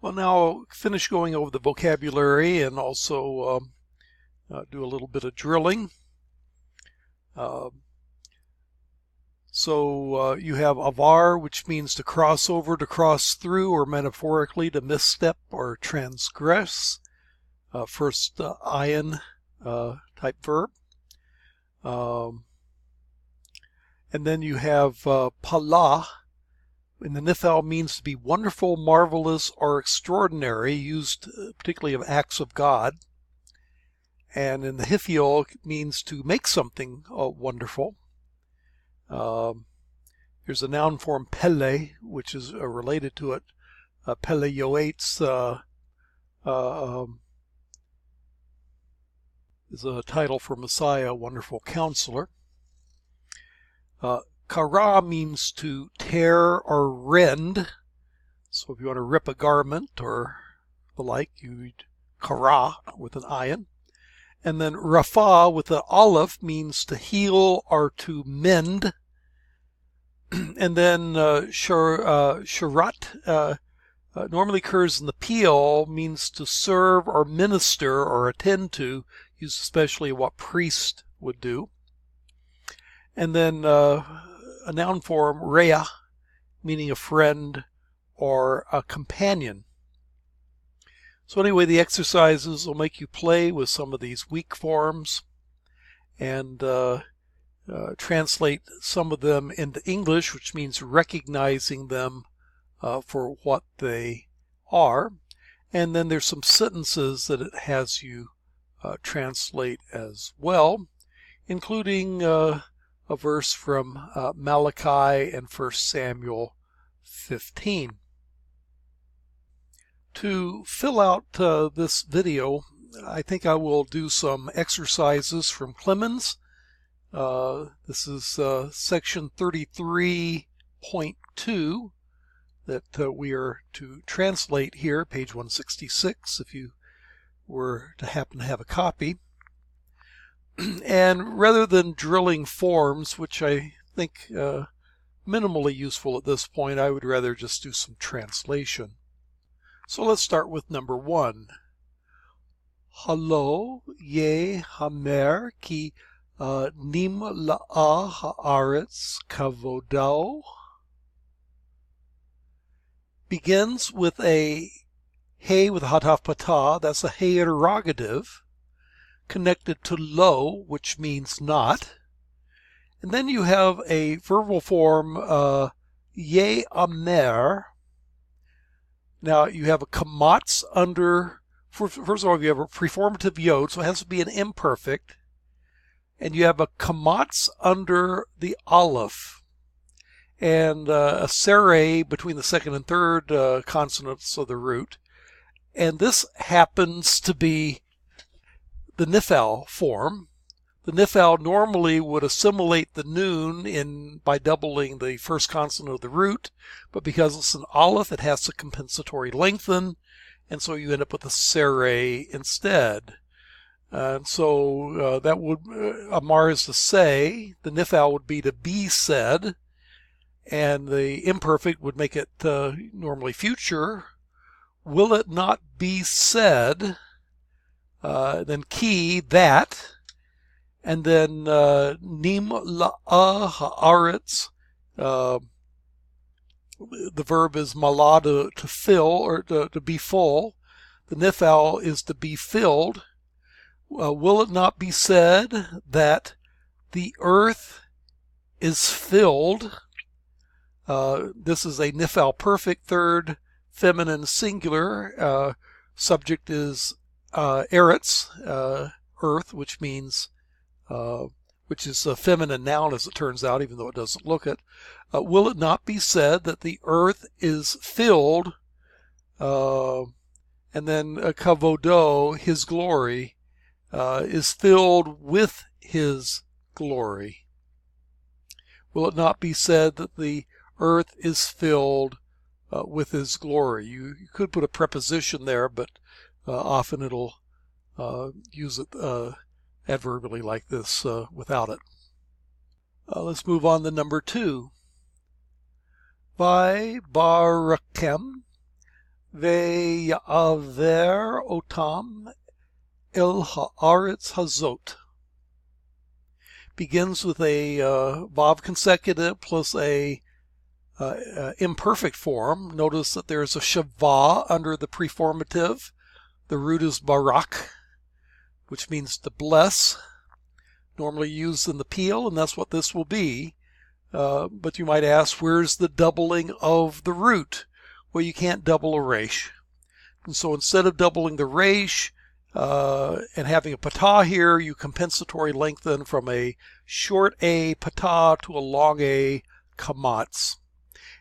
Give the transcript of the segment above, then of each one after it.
Well, now I'll finish going over the vocabulary and also do a little bit of drilling. So you have avar, which means to cross over, to cross through, or metaphorically to misstep or transgress. First ayin type verb. And then you have pala. In the nifal means to be wonderful, marvelous, or extraordinary, used particularly of acts of God. And in the hifiol, it means to make something wonderful. There's a noun form pele, which is related to it. Pele yoetz is a title for Messiah, wonderful counselor. Kara means to tear or rend. So if you want to rip a garment or the like, you'd kara with an ayin. And then rafa with the aleph means to heal or to mend. And then sharat normally occurs in the peel, means to serve or minister or attend to, used especially what priest would do. And then a noun form, rea, meaning a friend or a companion. So anyway, the exercises will make you play with some of these weak forms and translate some of them into English, which means recognizing them for what they are. And then there's some sentences that it has you translate as well, including a verse from Malachi and 1 Samuel 15. To fill out this video, I think I will do some exercises from Clemens. This is section 33.2 that we are to translate here, page 166, if you were to happen to have a copy. And rather than drilling forms, which I think minimally useful at this point, I would rather just do some translation. So let's start with number 1. Halo ye hamer ki nimla'a haaretz kavodao. Begins with a hey with a hataf patah. That's a hey interrogative, connected to lo, which means not. And then you have a verbal form, ye amer. Now you have a kamatz under, first of all, you have a preformative yod, so it has to be an imperfect. And you have a kamatz under the aleph. And a sere between the second and third consonants of the root. And this happens to be the nifal form. The nifal normally would assimilate the noon by doubling the first consonant of the root, but because it's an aleph, it has to compensatory lengthen, and so you end up with a sere instead. And so that would, amar is to say, the nifal would be to be said, and the imperfect would make it normally future. Will it not be said? Then ki, that. And then nim la'a haaretz. The verb is mala, to fill, or to be full. The nifal is to be filled. Will it not be said that the earth is filled? This is a nifal perfect, third feminine singular. Subject is eretz, earth, which means which is a feminine noun, as it turns out, even though it doesn't look it. Will it not be said that the earth is filled? And then kavodo, his glory, is filled with his glory. Will it not be said that the earth is filled with his glory? You could put a preposition there, but often it'll use it adverbially like this without it. Let's move on to number 2. Vai barakem Ve'yaver otam el haaretz hazot. Begins with a vav consecutive plus a imperfect form. Notice that there's a shavah under the preformative. The root is barak, which means to bless, normally used in the peel, and that's what this will be. But you might ask, where's the doubling of the root? Well, you can't double a resh. And so instead of doubling the resh and having a patah here, you compensatory lengthen from a short a patah to a long a kamatz.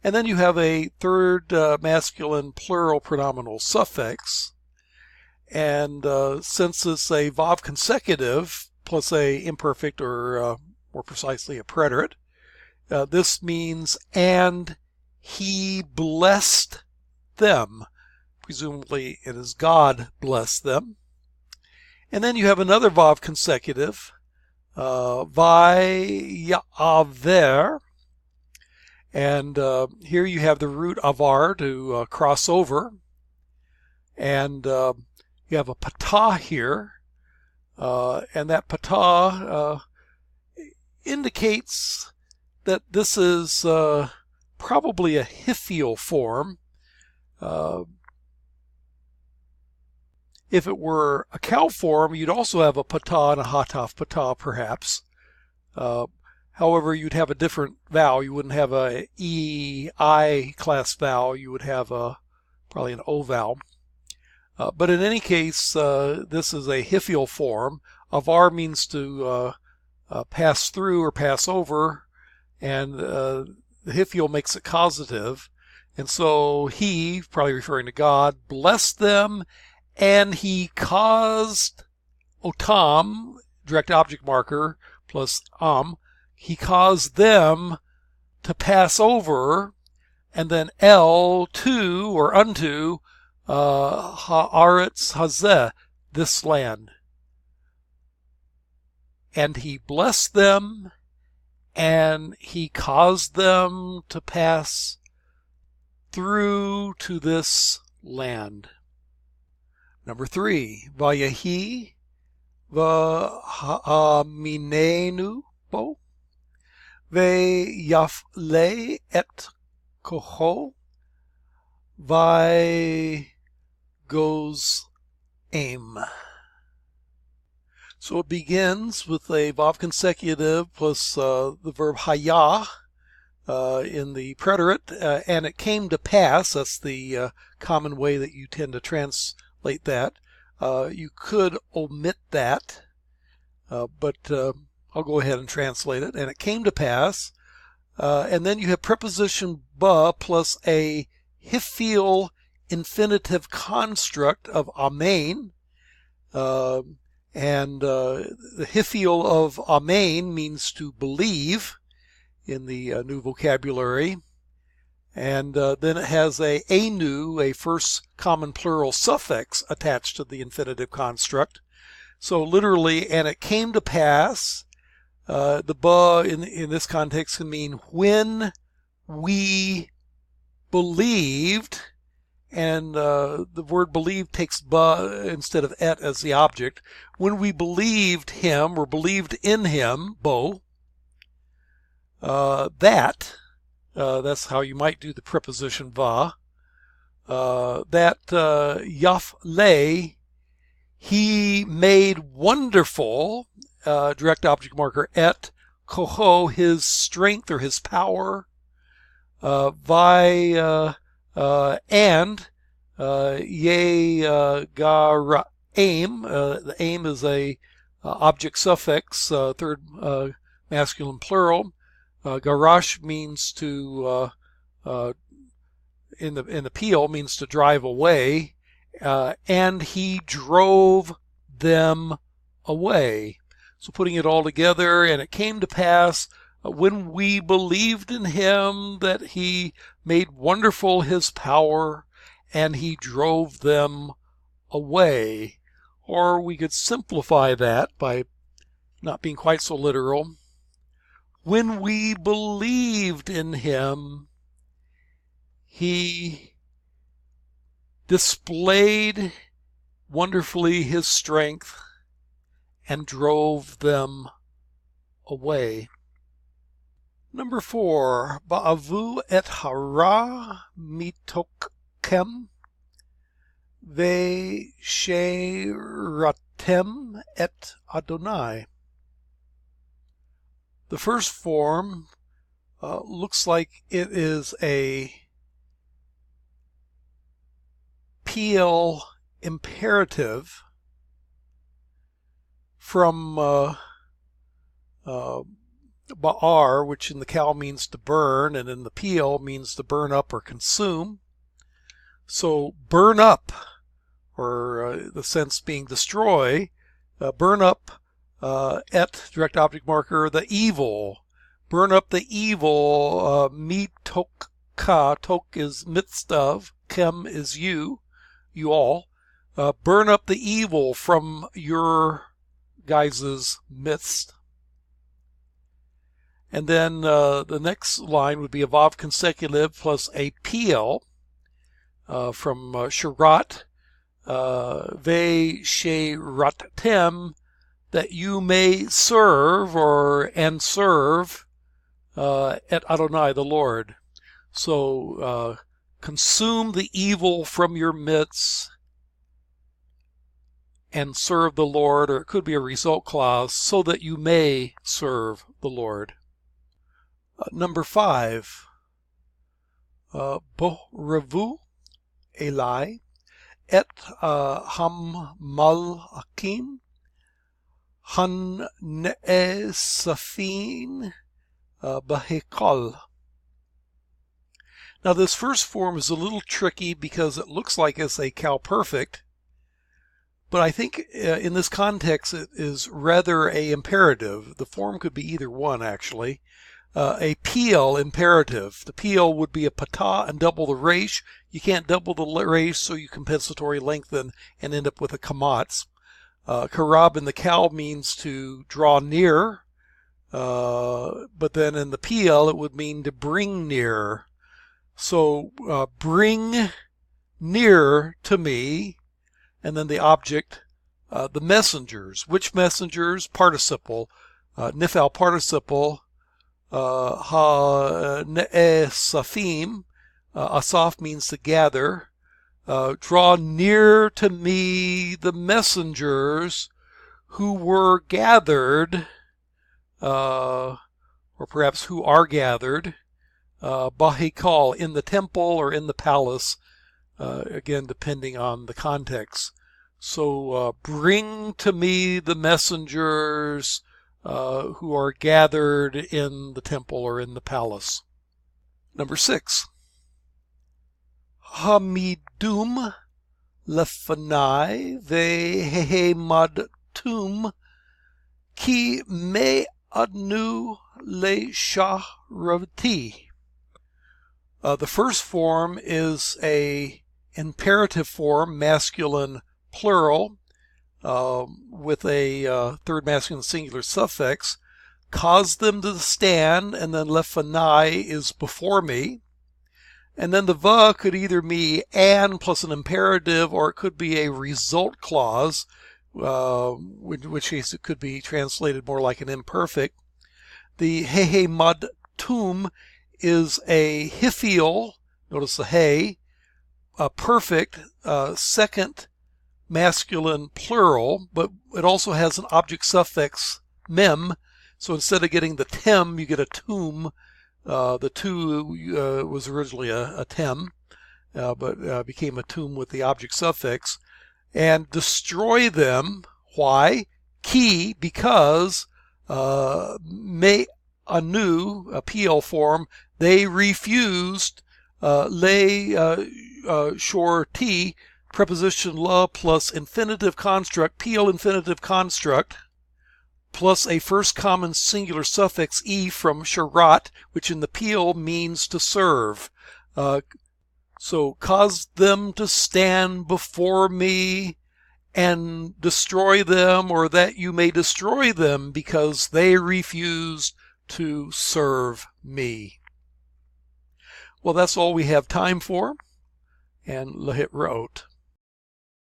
And then you have a third masculine plural pronominal suffix. And since it's a vav consecutive plus a imperfect, or more precisely a preterite, this means and he blessed them. Presumably it is God blessed them. And then you have another vav consecutive, vayaver. And here you have the root avar to cross over. And you have a patah here. And that patah indicates that this is probably a hiphil form. If it were a cow form, you'd also have a patah and a hataf patah, perhaps. However, you'd have a different vowel. You wouldn't have a E-I class vowel. You would have probably an O vowel. But in any case, this is a hiphil form. Avar means to pass through or pass over, and the hiphil makes it causative. And so he, probably referring to God, blessed them, and he caused otam, direct object marker, plus he caused them to pass over, and then el, to, or unto, haaretz hazeh, this land. And he blessed them, and he caused them to pass through to this land. Number 3, vayahi v'ha'aminenu bo ve'yafle et koho goes aim. So it begins with a vav consecutive plus the verb haya in the preterite, and it came to pass. That's the common way that you tend to translate that. You could omit that, but I'll go ahead and translate it. And it came to pass, and then you have preposition ba plus a hiphil infinitive construct of amen. And the hiphil of amen means to believe in the new vocabulary. And then it has a anu, a first common plural suffix attached to the infinitive construct. So literally, and it came to pass, the ba in this context can mean when we believed. And the word believe takes ba instead of et as the object. When we believed him, or believed in him, bo, that's how you might do the preposition va, that yafle, he made wonderful, direct object marker, et koho, his strength or his power, and ye gara aim. The aim is a object suffix, third masculine plural. Garash means to in the peel means to drive away, and he drove them away. So putting it all together, and it came to pass when we believed in him that he made wonderful his power, and he drove them away. Or we could simplify that by not being quite so literal. When we believed in him, he displayed wonderfully his strength and drove them away. Number 4, Ba'avu et hara mitokhem ve'sheratem et Adonai. The first form looks like it is a PL imperative from Ba'ar, which in the Cal means to burn, and in the PL means to burn up or consume. So burn up, or the sense being destroy, burn up et, direct object marker, the evil. Burn up the evil, mitok ka, tok is midst of, kem is you all. Burn up the evil from your guys' midst. And then the next line would be a vav consecutive plus a PL from Sherat, ve sheratem, that you may serve and serve at Adonai, the Lord. So consume the evil from your midst and serve the Lord, or it could be a result clause, so that you may serve the Lord. Number 5, Borevu Eli et Ham-Malakim Han-Ne'esafin Bahekal. Now this first form is a little tricky because it looks like it's a Cal perfect, but I think in this context it is rather a imperative. The form could be either one, actually. A PL imperative. The PL would be a patah and double the resh. You can't double the resh, so you compensatory lengthen and end up with a kamatz. Karab in the Cal means to draw near, but then in the PL it would mean to bring near. So bring near to me, and then the object, the messengers. Which messengers? Participle. Nifal participle. Ha-ne'esafim. Asaf means to gather. Draw near to me the messengers who were gathered, or perhaps who are gathered, bahikal, in the temple or in the palace, again depending on the context. So bring to me the messengers who are gathered in the temple or in the palace. Number 6, Hamidum lefanai vehemadtum ki me adnu le shahrati. The first form is a imperative form, masculine plural, with a third masculine singular suffix. Cause them to stand, and then lefanai is before me. And then the va could either be and plus an imperative, or it could be a result clause, in which case it could be translated more like an imperfect. The hehemadtum is a hiphil, notice the hey, a perfect second masculine plural, but it also has an object suffix mem. So instead of getting the tem, you get a tum. The tu was originally a tem, but became a tum with the object suffix. And destroy them. Why? Ki, because me anu, a PL form, they refused le shor t, preposition la plus infinitive construct, PL infinitive construct, plus a first common singular suffix e from sharat, which in the PL means to serve. So cause them to stand before me and destroy them, or that you may destroy them because they refused to serve me. Well, that's all we have time for. and hit wrote.